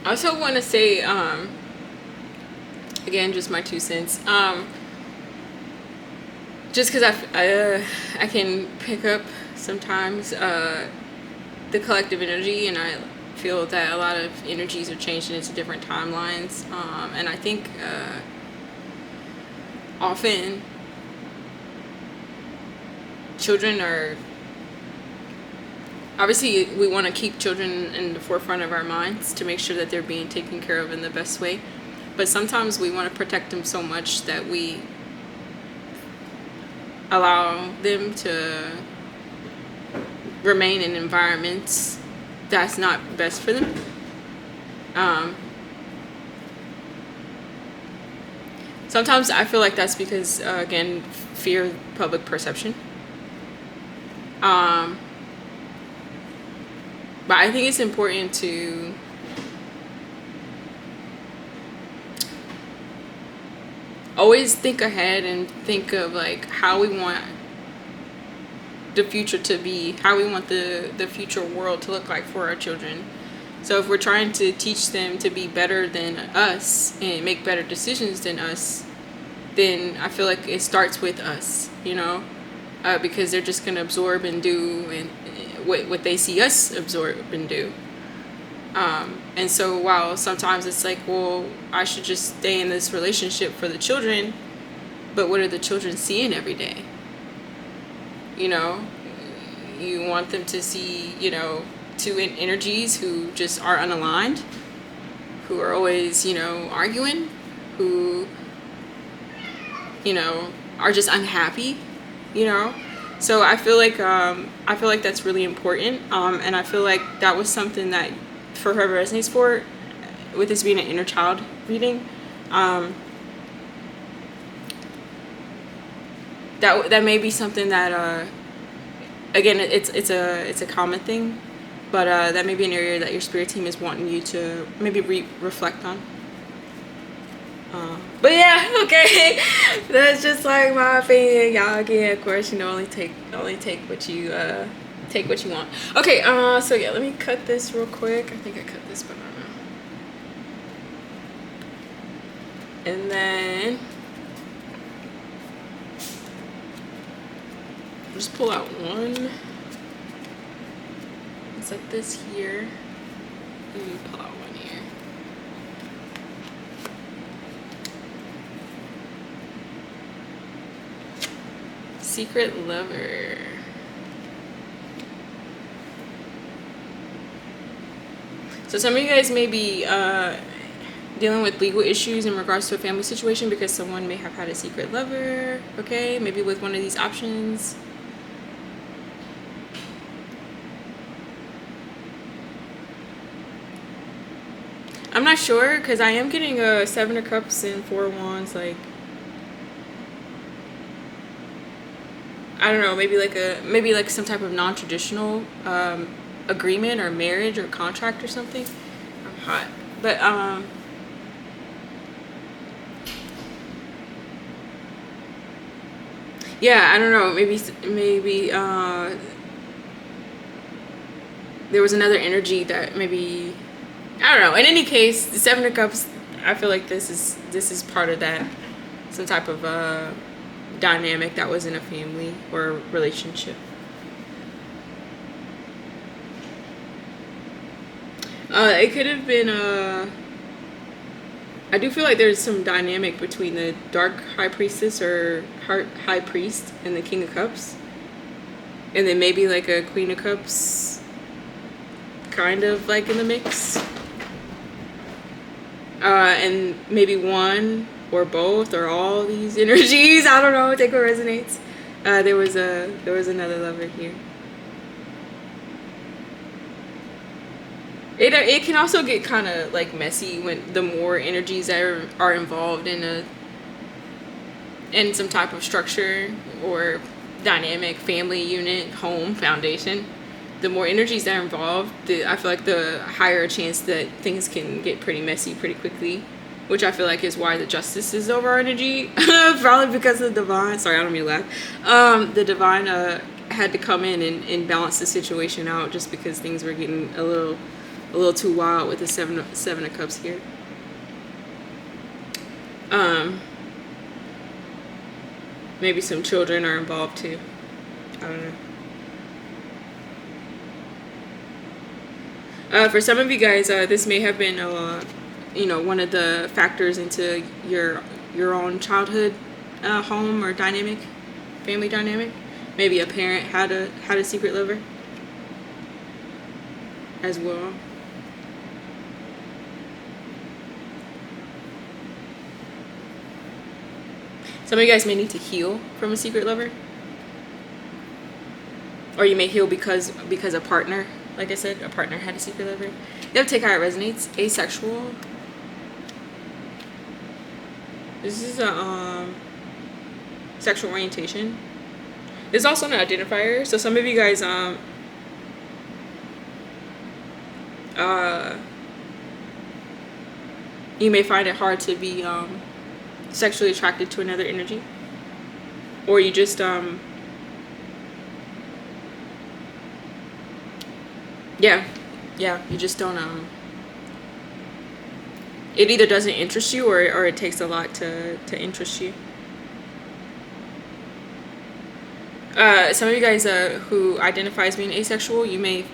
I also want to say, again, just my 2 cents. Just because I can pick up sometimes the collective energy, and I feel that a lot of energies are changing into different timelines, and I think often children are, obviously we want to keep children in the forefront of our minds to make sure that they're being taken care of in the best way, but sometimes we want to protect them so much that we allow them to remain in environments that's not best for them. Sometimes I feel like that's because, again, fear of public perception. But I think it's important to always think ahead and think of like how we want the future to be, how we want the future world to look like for our children. So if we're trying to teach them to be better than us and make better decisions than us, then I feel like it starts with us, because they're just going to absorb and do and what they see us absorb and do. And so while sometimes it's like, well, I should just stay in this relationship for the children, but what are the children seeing every day? You want them to see, two energies who just are unaligned, who are always, arguing, who, are just unhappy, So I feel like that's really important, and I feel like that was something that for whoever resonates for, with this being an inner child reading, that may be something that again, it's a common thing, but that may be an area that your spirit team is wanting you to maybe reflect on. But yeah, okay, that's just like my opinion, y'all. Again, of course, only take what you want. Okay, so yeah, let me cut this real quick. I think I cut this, but I don't know. And then just pull out one. It's like this here. Let me pull out one here. Secret lover. So some of you guys may be dealing with legal issues in regards to a family situation because someone may have had a secret lover, okay? Maybe with one of these options. I'm not sure because I am getting a 7 of Cups and 4 of Wands, like, I don't know, maybe like some type of non-traditional agreement or marriage or contract or something. I'm hot, but yeah, I don't know. Maybe there was another energy that maybe, I don't know. In any case, the 7 of Cups, I feel like this is part of that, some type of dynamic that was in a family or relationship. It could have been I do feel like there's some dynamic between the Dark High Priestess or High Priest and the King of Cups, and then maybe like a Queen of Cups, kind of like in the mix, and maybe one or both or all these energies. I don't know. Take what resonates. There was another lover here. It can also get kind of like messy when the more energies that are involved in some type of structure or dynamic, family unit, home, foundation. The more energies that are involved, I feel like the higher chance that things can get pretty messy pretty quickly, which I feel like is why the Justice is over our energy. Probably because the Divine, sorry, I don't mean to laugh. The Divine had to come in and balance the situation out just because things were getting a little too wild with the seven of Cups here. Maybe some children are involved too. I don't know. For some of you guys, this may have been, one of the factors into your own childhood home or dynamic, family dynamic. Maybe a parent had a secret lover as well. Some of you guys may need to heal from a secret lover. Or you may heal because a partner, like I said, a partner had a secret lover. You have to take how it resonates. Asexual. This is a sexual orientation. There's also an identifier. So some of you guys you may find it hard to be sexually attracted to another energy, or you just yeah, you just don't it either doesn't interest you, or it takes a lot to interest you. Some of you guys who identify as being asexual, you may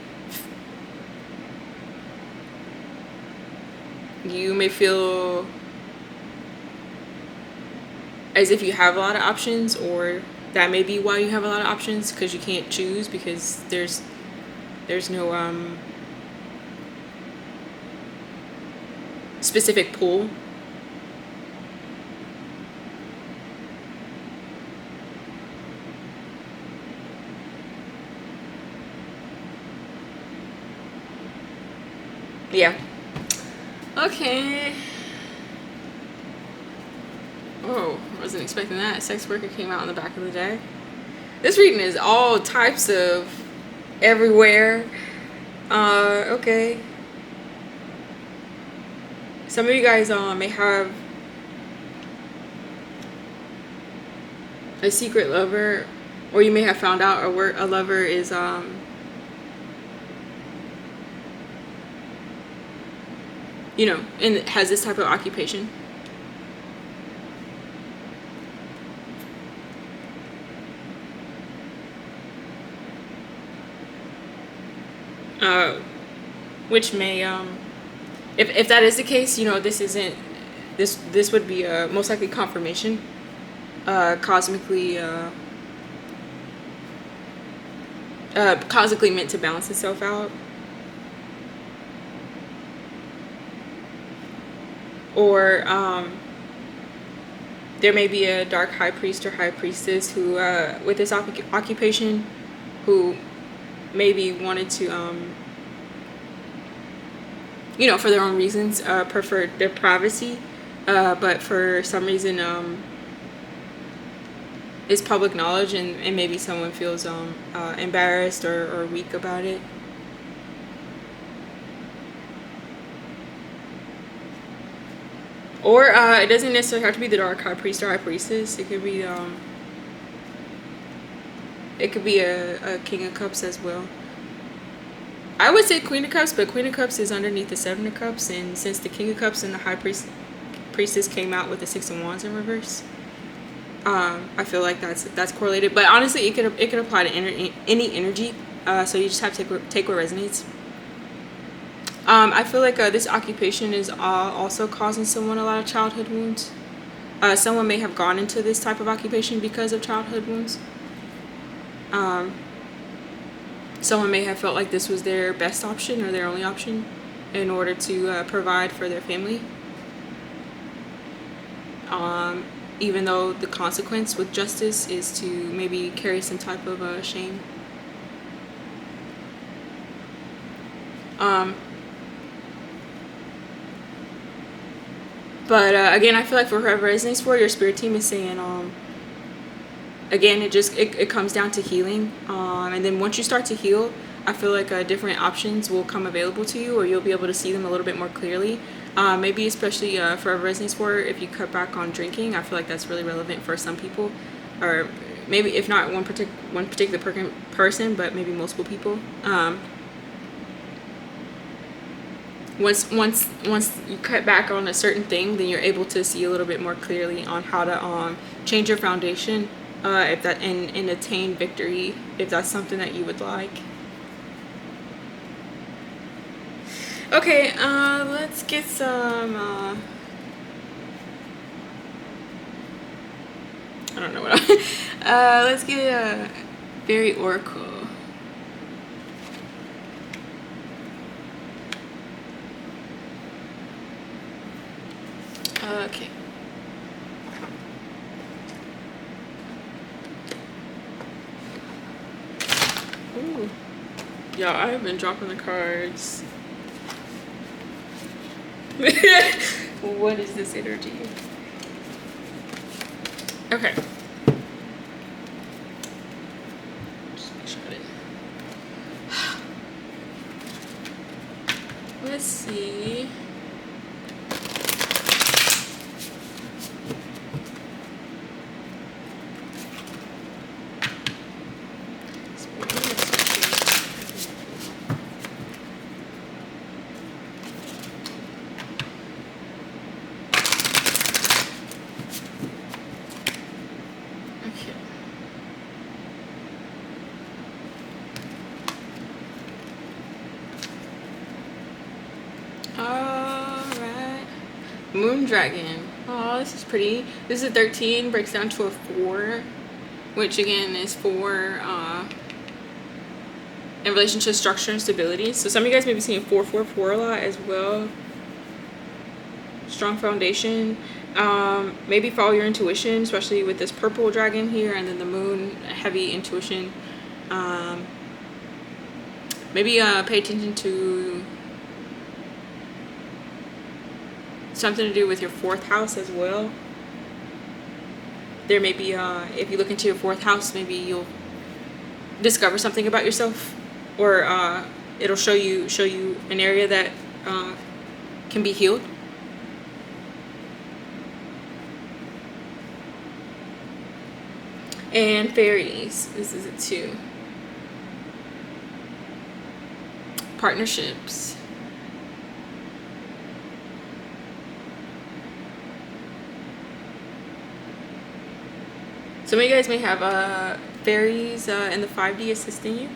feel as if you have a lot of options, or that may be why you have a lot of options, because you can't choose, because there's no specific pull. Yeah. Okay. Oh, I wasn't expecting that. Sex worker came out in the back of the deck. This reading is all types of everywhere. Okay. Some of you guys may have a secret lover, or you may have found out a lover is you know, and has this type of occupation. Which may if that is the case, you know, this isn't this would be most likely confirmation, cosmically meant to balance itself out. Or there may be a dark high priest or high priestess who with this occupation, who maybe wanted to you know, for their own reasons, prefer their privacy, but for some reason it's public knowledge, and maybe someone feels embarrassed or weak about it. Or it doesn't necessarily have to be the dark high priest or high priestess. It could be a king of cups as well. I would say Queen of Cups, but Queen of Cups is underneath the Seven of Cups, and since the King of Cups and the High Priestess came out with the Six of Wands in reverse, I feel like that's correlated. But honestly, it could apply to any energy. So you just have to take what resonates. I feel like this occupation is also causing someone a lot of childhood wounds. Someone may have gone into this type of occupation because of childhood wounds. Someone may have felt like this was their best option or their only option in order to provide for their family. Even though the consequence with justice is to maybe carry some type of shame. But again, I feel like for whoever resonates for, your spirit team is saying, again, it comes down to healing, and then once you start to heal, I feel like different options will come available to you, or you'll be able to see them a little bit more clearly. Maybe especially for whoever resonates for, if you cut back on drinking, I feel like that's really relevant for some people, or maybe if not one particular person, but maybe multiple people. Once you cut back on a certain thing, then you're able to see a little bit more clearly on how to change your foundation, if that and attain victory, if that's something that you would like. Okay, let's get some I don't know what let's get a fairy oracle. Okay. Ooh. Yeah, I have been dropping the cards. What is this energy? Okay. Just make sure I didn't. Let's see. Moon Dragon. Oh, this is pretty. This is a 13, breaks down to a 4, which again is 4 in relation to structure and stability. So some of you guys may be seeing 444 a lot as well. Strong foundation. Maybe follow your intuition, especially with this purple dragon here, and then the moon, heavy intuition. Maybe pay attention to something to do with your 4th house as well. There may be, if you look into your 4th house, maybe you'll discover something about yourself, or it'll show you an area that can be healed. And fairies, this is it too. Partnerships. Some of you guys may have fairies in the 5D assisting you.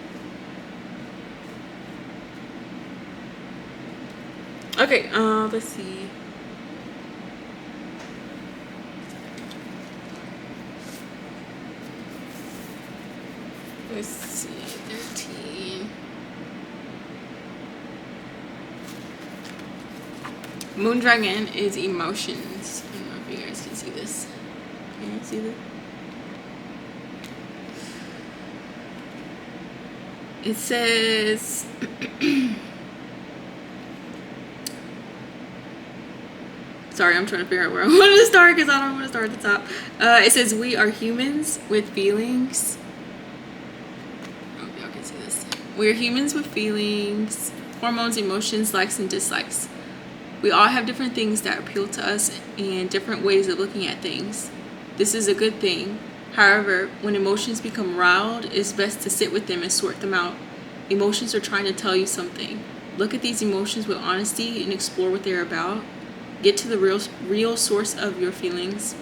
Okay, let's see. Let's see, 13. Moon Dragon is emotions. I don't know if you guys can see this. Can you see this? It says sorry, I'm trying to figure out where I want to start because I don't want to start at the top. It says we are humans with feelings. Oh, y'all can see this. We are humans with feelings, hormones, emotions, likes and dislikes. We all have different things that appeal to us and different ways of looking at things. This is a good thing. However, when emotions become riled, it's best to sit with them and sort them out. Emotions are trying to tell you something. Look at these emotions with honesty and explore what they're about. Get to the real source of your feelings.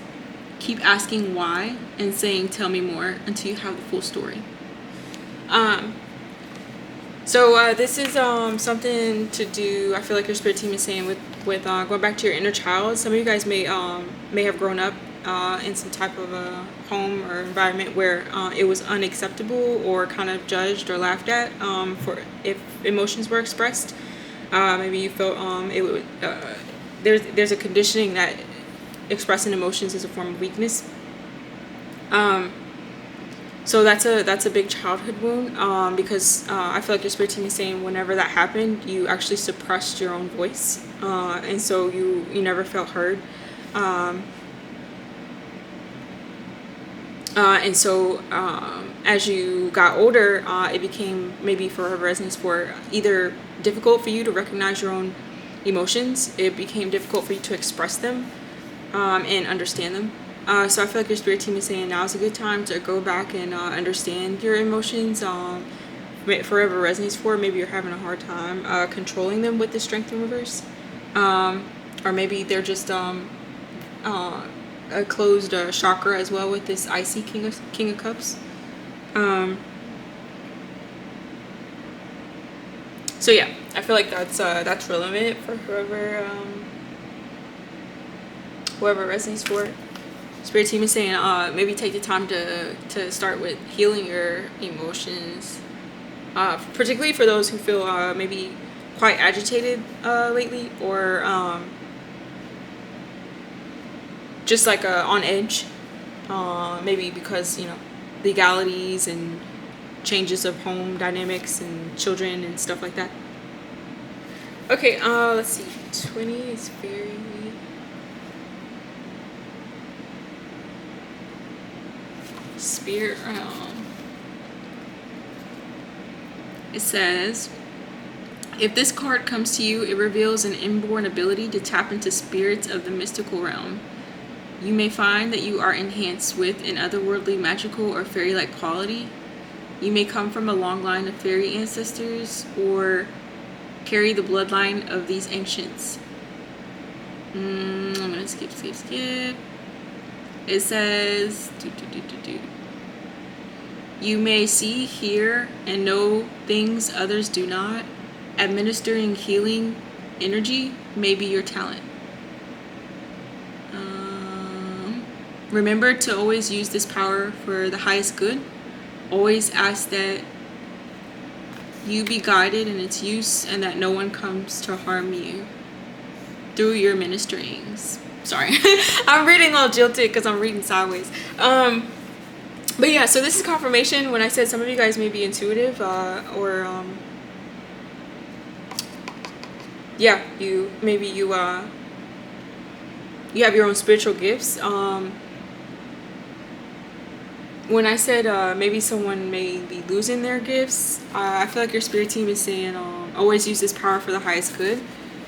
Keep asking why and saying tell me more until you have the full story. So this is something to do, I feel like your spirit team is saying, with going back to your inner child. Some of you guys may have grown up in some type of a home or environment where it was unacceptable or kind of judged or laughed at for if emotions were expressed. Maybe you felt it would there's a conditioning that expressing emotions is a form of weakness. So that's a big childhood wound, because I feel like your spirit team is saying whenever that happened, you actually suppressed your own voice, and so you never felt heard. And so as you got older, it became, maybe for whoever resonates for, either difficult for you to recognize your own emotions, it became difficult for you to express them and understand them. So I feel like your spirit team is saying now is a good time to go back and understand your emotions. For whoever resonates for, maybe you're having a hard time controlling them with the strength in reverse, or maybe they're just a closed chakra as well with this icy King of Cups. So yeah, I feel like that's relevant for whoever resonates for it. Spirit team is saying maybe take the time to start with healing your emotions, particularly for those who feel maybe quite agitated lately, or just like on edge, maybe because legalities and changes of home dynamics and children and stuff like that. Okay, let's see. 20 is very spirit realm. It says, if this card comes to you, it reveals an inborn ability to tap into spirits of the mystical realm. You may find that you are enhanced with an otherworldly, magical, or fairy-like quality. You may come from a long line of fairy ancestors or carry the bloodline of these ancients. I'm gonna skip. It says, you may see, hear, and know things others do not. Administering healing energy may be your talent. Remember to always use this power for the highest good. Always ask that you be guided in its use and that no one comes to harm you through your ministerings. Sorry, I'm reading a little jilted because I'm reading sideways. But yeah, so this is confirmation when I said some of you guys may be intuitive, or yeah, you have your own spiritual gifts. When I said maybe someone may be losing their gifts, I feel like your spirit team is saying always use this power for the highest good.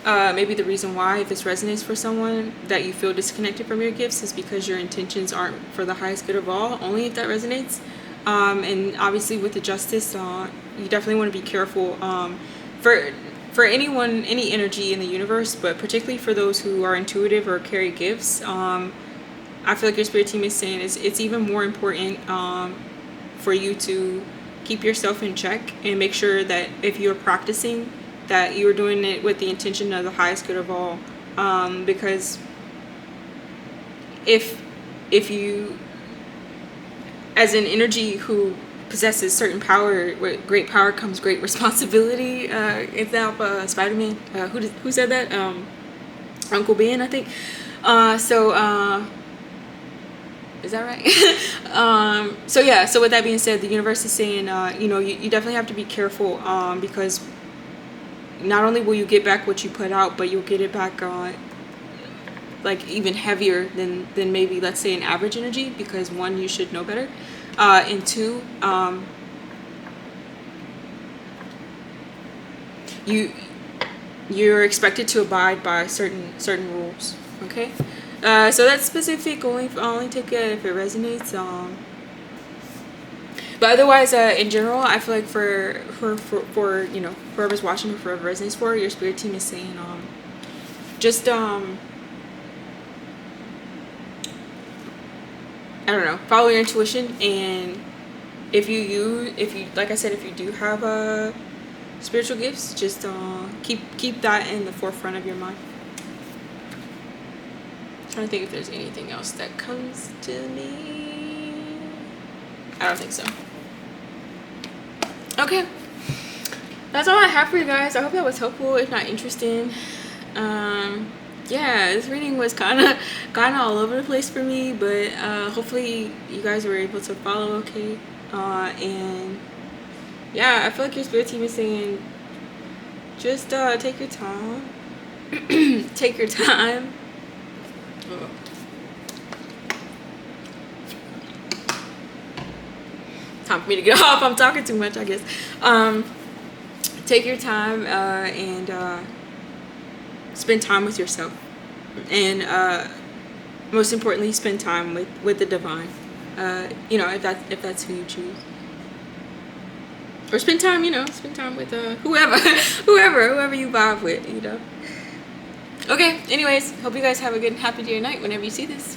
Maybe the reason why, if this resonates for someone, that you feel disconnected from your gifts is because your intentions aren't for the highest good of all, only if that resonates. And obviously with the justice, you definitely want to be careful for anyone, any energy in the universe, but particularly for those who are intuitive or carry gifts. I feel like your spirit team is saying it's even more important for you to keep yourself in check and make sure that if you're practicing, that you're doing it with the intention of the highest good of all. Because if you, as an energy who possesses certain power, with great power comes great responsibility. It's now Spider-Man. Who said that? Uncle Ben, I think. Is that right? So yeah, so with that being said, the universe is saying, you definitely have to be careful, because not only will you get back what you put out, but you'll get it back like even heavier than maybe, let's say, an average energy, because one, you should know better, and two, you're expected to abide by certain rules. Okay. So that's specific. Only take it if it resonates. But otherwise, in general, I feel like for whoever's watching or whoever resonates for, your spirit team is saying, just I don't know, follow your intuition, and if you like I said, if you do have spiritual gifts, just keep that in the forefront of your mind. Trying to think if there's anything else that comes to me. I don't think so. Okay, that's all I have for you guys. I hope that was helpful, if not interesting. Yeah, this reading was kind of all over the place for me, but hopefully you guys were able to follow okay. And yeah, I feel like your spirit team is saying, just take your time. Take your time. Time for me to get off. I'm talking too much, I guess. Take your time and spend time with yourself, and most importantly, spend time with the divine. If that's who you choose, or spend time with whoever you vibe with. Okay, anyways, hope you guys have a good and happy day or night whenever you see this.